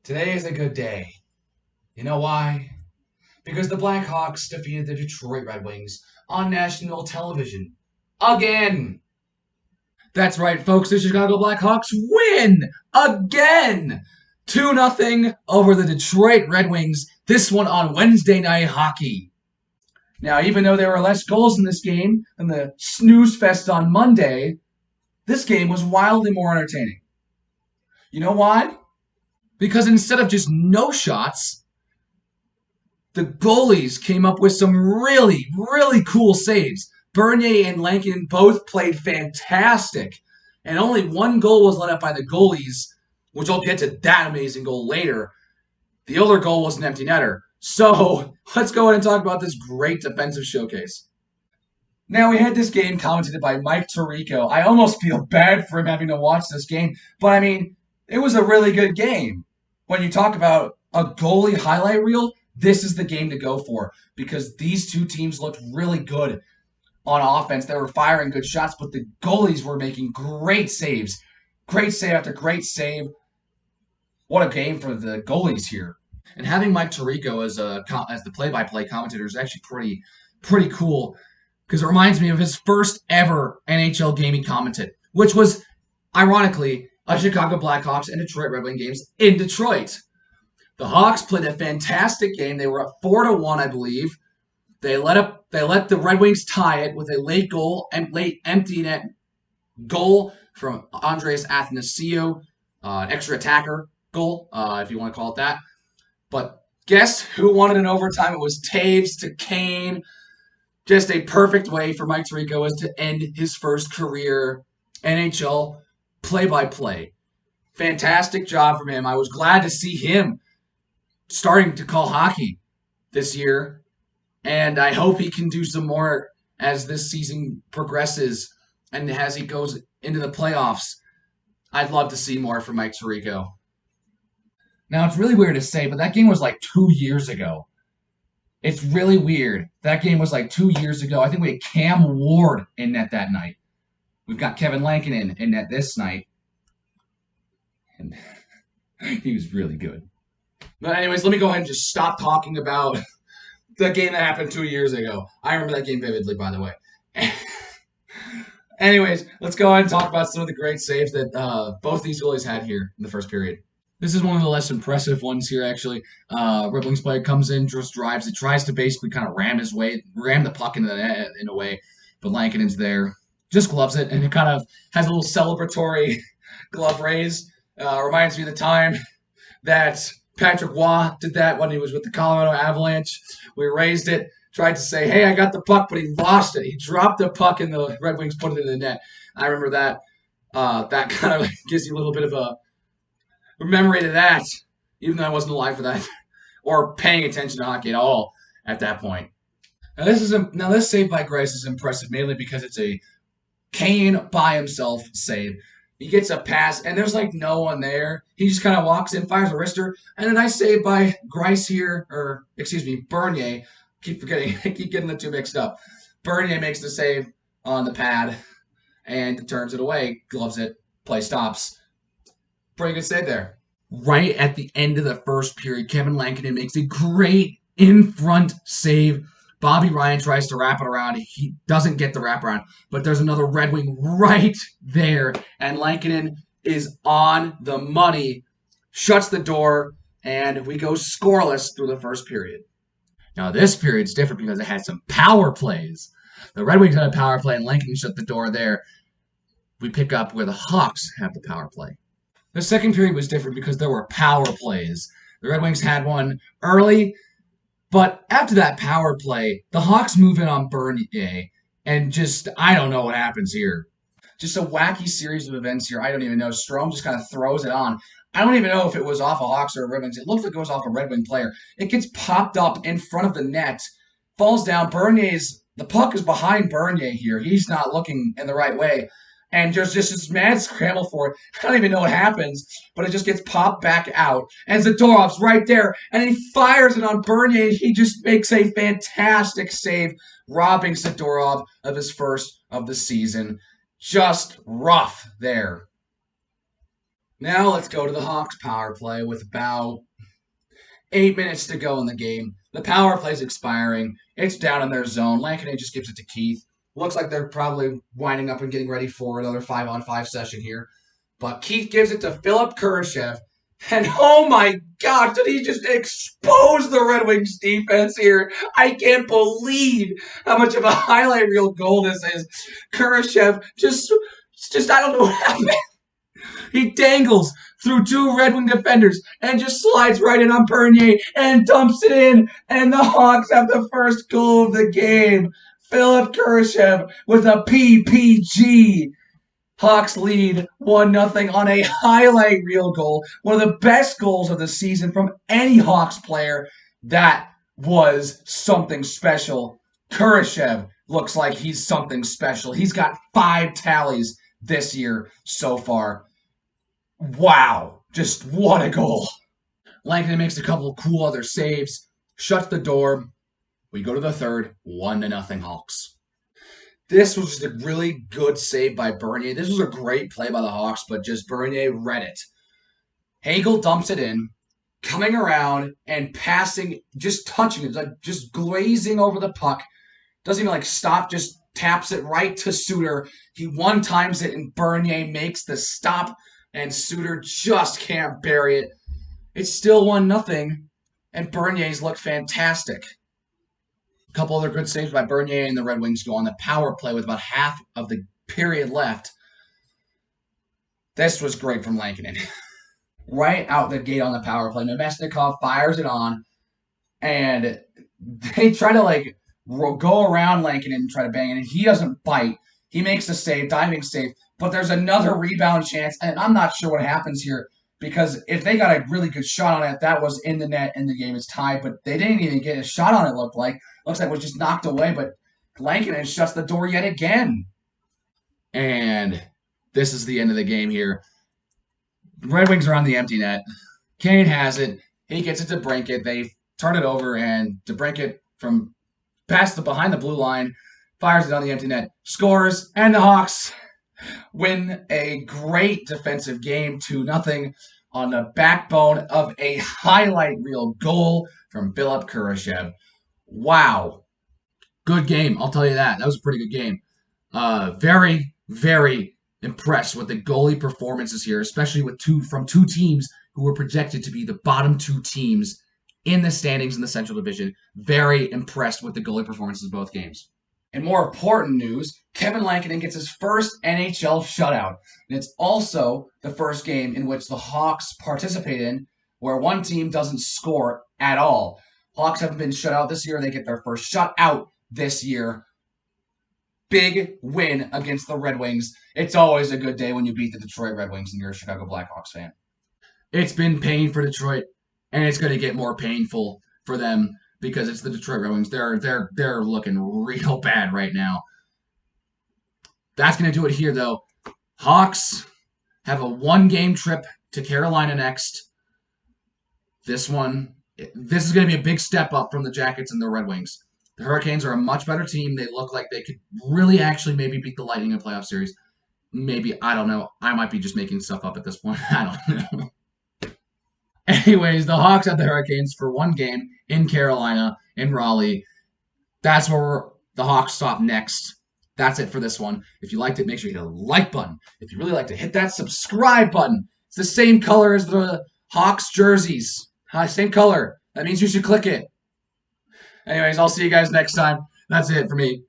Today is a good day. You know why? Because the Blackhawks defeated the Detroit Red Wings on national television. Again! That's right, folks. The Chicago Blackhawks win! Again! 2-0 over the Detroit Red Wings, this one on Wednesday Night Hockey. Now, even though there were less goals in this game than the snooze fest on Monday, this game was wildly more entertaining. You know why? Because instead of just no shots, the goalies came up with some really, really cool saves. Bernier and Lankin both played fantastic, and only one goal was let up by the goalies, which I'll get to that amazing goal later. The other goal was an empty netter. So let's go ahead and talk about this great defensive showcase. Now, we had this game commentated by Mike Tirico. I almost feel bad for him having to watch this game, but I mean, it was a really good game. When you talk about a goalie highlight reel, this is the game to go for because these two teams looked really good on offense. They were firing good shots, but the goalies were making great saves. Great save after great save. What a game for the goalies here. And having Mike Tirico as the play-by-play commentator is actually pretty cool because it reminds me of his first ever NHL game he commented, which was, ironically, a Chicago Blackhawks and Detroit Red Wings games in Detroit. The Hawks played a fantastic game. They were up 4-1, I believe. They let the Red Wings tie it with a late goal and late empty net goal from Andres Athanasiou, an extra attacker goal, if you want to call it that. But guess who won it in overtime? It was Taves to Kane. Just a perfect way for Mike Tirico to end his first career NHL play-by-play. Fantastic job from him. I was glad to see him starting to call hockey this year, and I hope he can do some more as this season progresses and as he goes into the playoffs. I'd love to see more from Mike Tirico. Now, it's really weird to say, but that game was like 2 years ago. It's really weird. That game was like 2 years ago. I think we had Cam Ward in net that night. We've got Kevin Lankinen in net this night. And he was really good. But anyways, let me go ahead and just stop talking about the game that happened 2 years ago. I remember that game vividly, by the way. Anyways, let's go ahead and talk about some of the great saves that both these goalies had here in the first period. This is one of the less impressive ones here, actually. Red Wings player comes in, just drives it, tries to basically kind of ram the puck into the net in a way, but Lankinen's there, just gloves it, and it kind of has a little celebratory glove raise. Reminds me of the time that Patrick Waugh did that when he was with the Colorado Avalanche. We raised it, tried to say, hey, I got the puck, but he lost it. He dropped the puck, and the Red Wings put it in the net. I remember that. That kind of gives you a little bit of a memory to that, even though I wasn't alive for that or paying attention to hockey at all at that point. Now, this save by Greiss is impressive mainly because it's a Kane by himself save. He gets a pass, and there's like no one there. He just kind of walks in, fires a wrister, and a nice save by Greiss here, or excuse me, Bernier. Keep getting the two mixed up. Bernier makes the save on the pad and turns it away, gloves it, play stops. Pretty good save there. Right at the end of the first period, Kevin Lankinen makes a great in-front save. Bobby Ryan tries to wrap it around. He doesn't get the wraparound, but there's another Red Wing right there, and Lankinen is on the money, shuts the door, and we go scoreless through the first period. Now, this period's different because it had some power plays. The Red Wings had a power play, and Lankinen shut the door there. We pick up where the Hawks have the power play. The second period was different because there were power plays. The Red Wings had one early, but after that power play, the Hawks move in on Bernier, and just, I don't know what happens here. Just a wacky series of events here. I don't even know. Strome just kind of throws it on. I don't even know if it was off a Hawks or a Red Wings. It looks like it was off a Red Wing player. It gets popped up in front of the net, falls down. The puck is behind Bernier here. He's not looking in the right way. And just this mad scramble for it. I don't even know what happens, but it just gets popped back out. And Zadorov's right there, and he fires it on Bernier. He just makes a fantastic save, robbing Zadorov of his first of the season. Just rough there. Now let's go to the Hawks power play with about 8 minutes to go in the game. The power play's expiring. It's down in their zone. Lankinen just gives it to Keith. Looks like they're probably winding up and getting ready for another 5-on-5 session here. But Keith gives it to Philip Kurashev. And oh my gosh, did he just expose the Red Wings defense here? I can't believe how much of a highlight reel goal this is. Kurashev just I don't know what happened. He dangles through two Red Wing defenders and just slides right in on Bernier and dumps it in. And the Hawks have the first goal of the game. Philip Kurashev with a PPG. Hawks lead 1-0 on a highlight reel goal. One of the best goals of the season from any Hawks player. That was something special. Kurashev looks like he's something special. He's got 5 tallies this year so far. Wow, just what a goal. Lankinen makes a couple of cool other saves, shuts the door. We go to the third, 1-0 Hawks. This was just a really good save by Bernier. This was a great play by the Hawks, but just Bernier read it. Hagel dumps it in, coming around and passing, just touching it, like just glazing over the puck. Doesn't even stop, just taps it right to Suter. He one-times it, and Bernier makes the stop, and Suter just can't bury it. It's still 1-0, and Bernier's looked fantastic. A couple other good saves by Bernier, and the Red Wings go on the power play with about half of the period left. This was great from Lankinen. Right out the gate on the power play, Nemesnikov fires it on, and they try to go around Lankinen and try to bang it, and he doesn't bite. He makes a save, diving save, but there's another rebound chance, and I'm not sure what happens here, because if they got a really good shot on it, that was in the net and the game is tied, but they didn't even get a shot on it, looked like. Looks like it was just knocked away, but Lankinen shuts the door yet again. And this is the end of the game here. The Red Wings are on the empty net. Kane has it. He gets it to Brinkett. They turn it over, and DeBrincat from behind the blue line fires it on the empty net, scores, and the Hawks win a great defensive game, 2-0, on the backbone of a highlight reel goal from Philip Kurashev. Wow. Good game, I'll tell you that. That was a pretty good game. Very, very impressed with the goalie performances here, especially from two teams who were projected to be the bottom 2 teams in the standings in the Central Division. Very impressed with the goalie performances of both games. In more important news, Kevin Lankinen gets his first NHL shutout. And it's also the first game in which the Hawks participate in where one team doesn't score at all. Hawks haven't been shut out this year. They get their first shutout this year. Big win against the Red Wings. It's always a good day when you beat the Detroit Red Wings and you're a Chicago Blackhawks fan. It's been pain for Detroit, and it's going to get more painful for them because it's the Detroit Red Wings. They're looking real bad right now. That's going to do it here, though. Hawks have a 1-game trip to Carolina next. This is going to be a big step up from the Jackets and the Red Wings. The Hurricanes are a much better team. They look like they could really actually maybe beat the Lightning in a playoff series. Maybe, I don't know. I might be just making stuff up at this point. I don't know. Anyways, the Hawks have the Hurricanes for 1 game in Carolina, in Raleigh. That's where the Hawks stop next. That's it for this one. If you liked it, make sure you hit the like button. If you really liked it, hit that subscribe button. It's the same color as the Hawks jerseys. Same color. That means you should click it. Anyways, I'll see you guys next time. That's it for me.